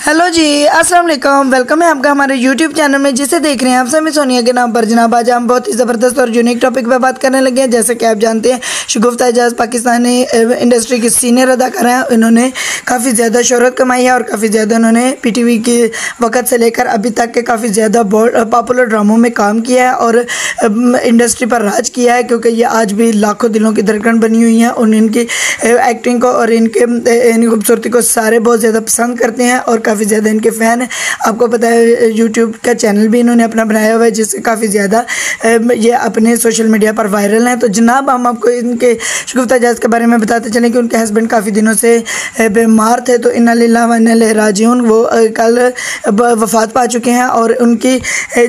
Hello जी, अस्सलाम वालेकुम। Welcome है आपका हमारे यूट्यूब चैनल में, जिसे देख रहे हैं आप समी सोनिया के नाम पर। जनाब आज हम बहुत ही ज़बरदस्त और यूनिक टॉपिक पर बात करने लगे हैं। जैसे कि आप जानते हैं, शगुफ्ता एजाज पाकिस्तानी इंडस्ट्री की सीनियर अदाकारा हैं। इन्होंने काफ़ी ज़्यादा शोहरत कमाई है और काफ़ी ज़्यादा इन्होंने PTV के वक़्त से लेकर अभी तक के काफ़ी ज़्यादा पॉपुलर ड्रामों में काम किया है और इंडस्ट्री पर राज किया है, क्योंकि ये आज भी लाखों दिलों की धड़कन बनी हुई हैं। और इनकी एक्टिंग को और इनकी खूबसूरती को सारे बहुत ज़्यादा पसंद करते हैं और काफ़ी ज़्यादा इनके फ़ैन हैं। आपको पता है यूट्यूब का चैनल भी इन्होंने अपना बनाया हुआ है, जिससे काफ़ी ज़्यादा ये अपने सोशल मीडिया पर वायरल हैं। तो जनाब हम आपको इनके शगुफ्ता एजाज के बारे में बताते चलें कि उनके हस्बैंड काफ़ी दिनों से बीमार थे, तो इन्ना लिल्लाहि व इन्ना इलैहि राजिऊन। वो कल वफ़ात पा चुके हैं और उनकी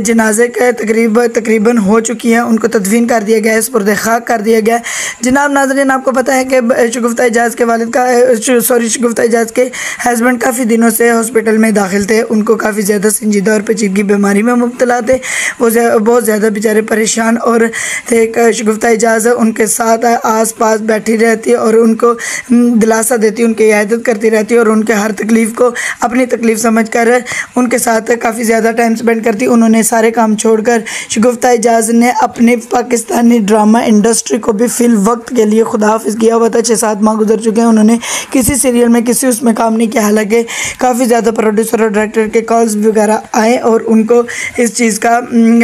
जनाजे का तकरीबन हो चुकी है। उनको तदफीन कर दिया गया है, सुपुर्द खाक कर दिया गया है। जनाब नाज़रीन, आपको पता है कि शगुफ्ता एजाज के वालिद का शगुफ्ता एजाज के हस्बैंड काफ़ी दिनों से हॉस्पिटल में दाखिल थे। उनको काफ़ी ज़्यादा संजीदा और पेचीदगी बीमारी में मुब्तला थे। वो बहुत ज़्यादा बेचारे परेशान और थे। शगुफ्ता एजाज उनके साथ आस पास बैठी रहती है और उनको दिलासा देती, उनकी इयादत करती रहती है और उनके हर तकलीफ़ को अपनी तकलीफ़ समझ कर उनके साथ काफ़ी ज़्यादा टाइम स्पेंड करती। उन्होंने सारे काम छोड़कर शगुफ्ता एजाज ने अपने पाकिस्तानी ड्रामा इंडस्ट्री को भी फिल वक्त के लिए खुदा हाफिज़ किया हुआ था। 6-7 माह गुजर चुके हैं, उन्होंने किसी सीरियल में किसी उसमें काम नहीं किया। हालांकि काफ़ी ज़्यादा प्रोड्यूसर और डायरेक्टर के कॉल्स वगैरह आए और उनको इस चीज़ का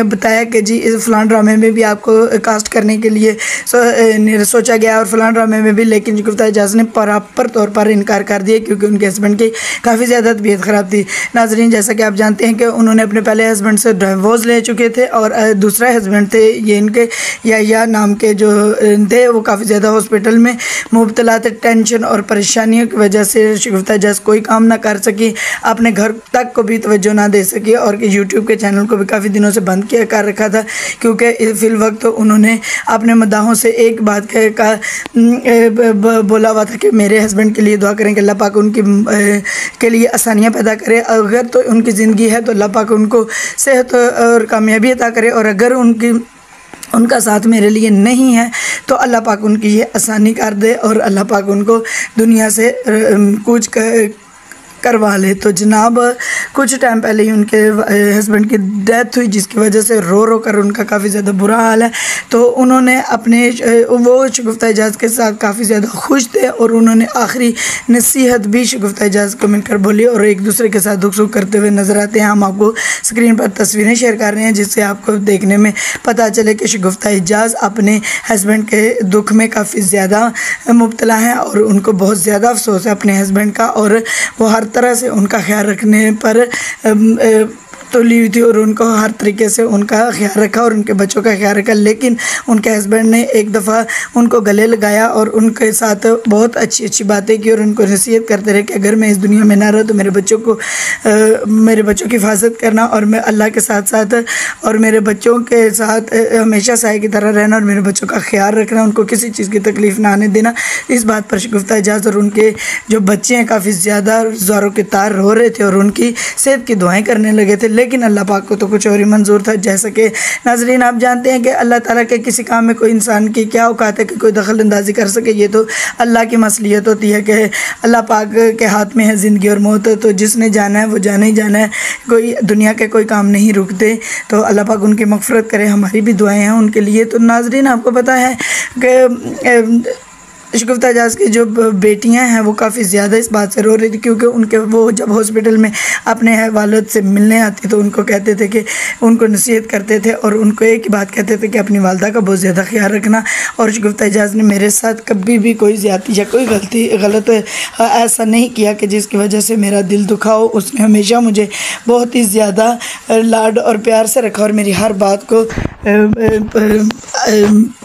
बताया कि जी इस फ़लान ड्रामे में भी आपको कास्ट करने के लिए सोचा गया और फ़लान ड्रामे में भी, लेकिन शगुफ्ता एजाज ने प्रॉपर तौर पर इनकार कर दिया, क्योंकि उनके हस्बैंड की काफ़ी ज़्यादा तबीयत ख़राब थी। नाज़रीन, जैसा कि आप जानते हैं कि उन्होंने अपने पहले हस्बैंड से डिवोर्स ले चुके थे और दूसरा हस्बैंड थे ये इनके या नाम के जो थे, वो काफ़ी ज़्यादा हॉस्पिटल में मुब्तला थे। टेंशन और परेशानियों की वजह से शगुफ्ता एजाज कोई काम ना कर सकी, अपने घर तक को भी तवज्जो ना दे सकी और कि यूट्यूब के चैनल को भी काफ़ी दिनों से बंद किया कर रखा था, क्योंकि फिल वक्त उन्होंने अपने मदाहों से एक बात का बोला हुआ था कि मेरे हस्बैंड के लिए दुआ करें कि अल्लाह पाक उनकी के लिए आसानियाँ पैदा करे। अगर तो उनकी ज़िंदगी है तो अल्लाह पाक उनको सेहत और कामयाबी अता करे, और अगर उनका साथ मेरे लिए नहीं है तो अल्लाह पाक उनकी ये आसानी कर दे और अल्लाह पाक उनको दुनिया से कूच करवा ले। तो जनाब कुछ टाइम पहले ही उनके हस्बैंड की डेथ हुई, जिसकी वजह से रो कर उनका काफ़ी ज़्यादा बुरा हाल है। तो उन्होंने वो शगुफ्ता एजाज के साथ काफ़ी ज़्यादा खुश थे और उन्होंने आखिरी नसीहत भी शगुफ्ता एजाज को मिलकर बोली और एक दूसरे के साथ दुख सुख करते हुए नज़र आते हैं। हम आपको स्क्रीन पर तस्वीरें शेयर कर रहे हैं, जिससे आपको देखने में पता चले कि शगुफ्ता एजाज अपने हस्बैंड के दुख में काफ़ी ज़्यादा मुब्तला हैं और उनको बहुत ज़्यादा अफसोस है अपने हस्बैंड का, और वो हर तरह से उनका ख्याल रखने पर तुली हुई थी और उनको हर तरीके से उनका ख्याल रखा और उनके बच्चों का ख्याल रखा। लेकिन उनके हस्बैंड ने एक दफ़ा उनको गले लगाया और उनके साथ बहुत अच्छी बातें की और उनको नसीहत करते रहे कि अगर मैं इस दुनिया में ना रहा तो मेरे बच्चों की हिफाजत करना और मैं अल्लाह के साथ साथ और मेरे बच्चों के साथ हमेशा साए की तरह रहना और मेरे बच्चों का ख्याल रखना, उनको किसी चीज़ की तकलीफ़ ना आने देना। इस बात पर शगुफ्ता एजाज और उनके जो बच्चे हैं काफ़ी ज़्यादा ज़ोरों के तार रो रहे थे और उनकी सेहत की दुआएँ करने लगे थे। लेकिन अल्लाह पाक को तो कुछ और ही मंजूर था। जैसा कि नाज़रीन आप जानते हैं कि अल्लाह ताला के किसी काम में कोई इंसान की क्या औकात है कि कोई दखल अंदाजी कर सके। ये तो अल्लाह की मसलियत होती है कि अल्लाह पाक के हाथ में है ज़िंदगी और मौत, तो जिसने जाना है वो जाना ही जाना है। कोई दुनिया के कोई काम नहीं रुकते, तो अल्लाह पाक उनकी मग़फ़िरत करे। हमारी भी दुआएँ हैं उनके लिए। तो नाज़रीन आपको पता है कि शगुफ्ता एजाज की जो बेटियां हैं वो काफ़ी ज़्यादा इस बात से रो रही थी, क्योंकि वो जब हॉस्पिटल में अपने वालिद से मिलने आती तो उनको कहते थे कि उनको नसीहत करते थे और उनको एक ही बात कहते थे कि अपनी वालदा का बहुत ज़्यादा ख्याल रखना। और शगुफ्ता एजाज ने मेरे साथ कभी भी कोई ज़्यादती या कोई गलत ऐसा नहीं किया कि जिसकी वजह से मेरा दिल दुखा हो। उसने हमेशा मुझे बहुत ही ज़्यादा लाड और प्यार से रखा और मेरी हर बात को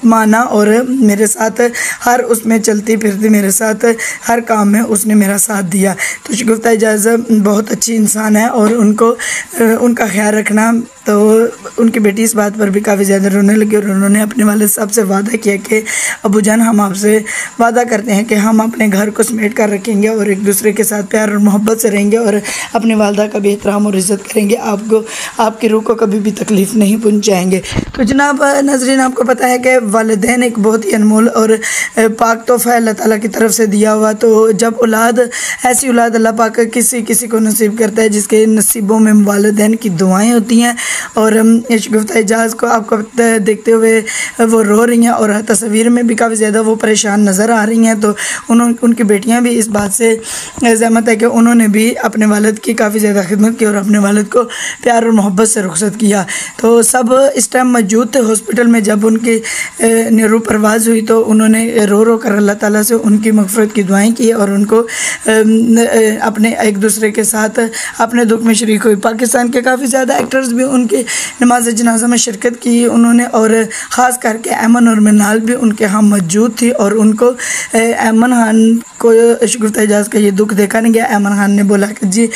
माना और मेरे साथ हर उसमें चलती फिरती, मेरे साथ हर काम में उसने मेरा साथ दिया। तो शगुफ्ता एजाज बहुत अच्छी इंसान है और उनको उनका ख्याल रखना तो उनकी बेटी इस बात पर भी काफ़ी ज़्यादा रोने लगी और उन्होंने अपने वालिद साहब से वादा किया कि अबू जान, हम आपसे वादा करते हैं कि हम अपने घर को समेट कर रखेंगे और एक दूसरे के साथ प्यार और मोहब्बत से रहेंगे और अपनी वालदा का भी एहतराम और इज़्ज़त करेंगे, आपको आपकी रूह को कभी भी तकलीफ़ नहीं पहुँचाएँगे। तो जनाब नाज़रीन, आपको पता है कि वालिदैन एक बहुत ही अनमोल और पाक तोहफ़ा है अल्लाह ताला की तरफ से दिया हुआ। तो जब औलाद, ऐसी औलाद अल्लाह पाक किसी किसी को नसीब करता है जिसके नसीबों में वालिदैन की दुआएं होती हैं। और शगुफ्ता एजाज़ को आपको देखते हुए वो रो रही हैं और तस्वीर में भी काफ़ी ज़्यादा वो परेशान नज़र आ रही हैं। तो उनकी बेटियां भी इस बात से सहमत है कि उन्होंने भी अपने वालिद की काफ़ी ज़्यादा खिदमत की और अपने वालिद को प्यार और मोहब्बत से रुखसत किया। तो सब इस टाइम मौजूद थे हॉस्पिटल में। जब उनकी रूह परवाज़ हुई तो उन्होंने रो रो कर अल्लाह ताला से उनकी मग़फ़िरत की दुआएं की और उनको अपने एक दूसरे के साथ अपने दुख में शरीक हुई। पाकिस्तान के काफ़ी ज़्यादा एक्टर्स भी उनकी नमाज जनाजा में शिरकत की उन्होंने, और ख़ास करके ऐमन और मिनाल भी उनके यहाँ मौजूद थी। और उनको ऐमन खान को शगुफ्ता एजाज़ का ये दुख देखा नहीं गया। ऐमन खान ने बोला कि जी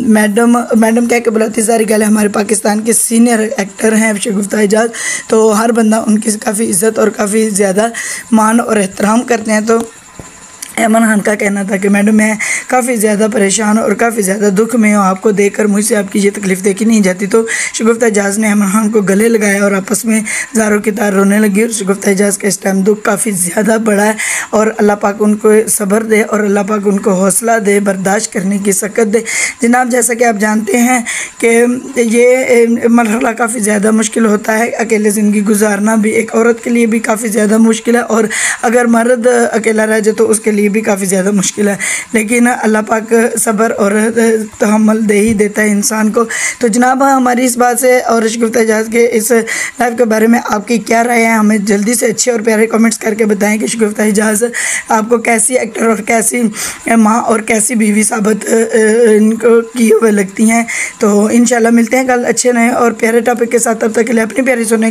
मैडम कह के बुलाती सारी गल, हमारे पाकिस्तान के सीनियर एक्टर हैं शगुफ्ता एजाज़, तो हर बंदा उनकी काफ़ी इज़्ज़त और काफ़ी ज़्यादा मान और एहतराम करते हैं। तो ऐमन खान का कहना था कि मैडम, मैं काफ़ी ज़्यादा परेशान और काफ़ी ज़्यादा दुख में हूँ, आपको देखकर मुझसे आपकी ये तकलीफ़ देखी नहीं जाती। तो शगुफ्ता एजाज़ ने ऐमन खान को गले लगाया और आपस में ज़ारों की तार रोने लगी। और शगुफ्ता एजाज़ का इस टाइम दुख काफ़ी ज़्यादा बड़ा है और अल्लाह पाक उनको सब्र दे और अल्लाह पाक उनको हौसला दे, बर्दाश्त करने की सकत दे। जनाब, जैसा कि आप जानते हैं कि ये मरहला काफ़ी ज़्यादा मुश्किल होता है, अकेले ज़िंदगी गुजारना भी एक औरत के लिए भी काफ़ी ज़्यादा मुश्किल है, और अगर मर्द अकेला रह जाए तो उसके लिए भी काफ़ी ज़्यादा मुश्किल है। लेकिन अल्लाह पाक सब्र और तहम्मुल दे ही देता है इंसान को। तो जनाब, हमारी इस बात से और शगुफ्ता एजाज़ के इस लाइव के बारे में आपकी क्या राय है, हमें जल्दी से अच्छे और प्यारे कमेंट्स करके बताएं कि शगुफ्ता एजाज़ आपको कैसी एक्टर और कैसी माँ और कैसी बीवी साबित इनको की हुए लगती हैं। तो इंशाल्लाह मिलते हैं कल अच्छे नए और प्यारे टॉपिक के साथ। तब तक के लिए अपनी प्यारी सुने।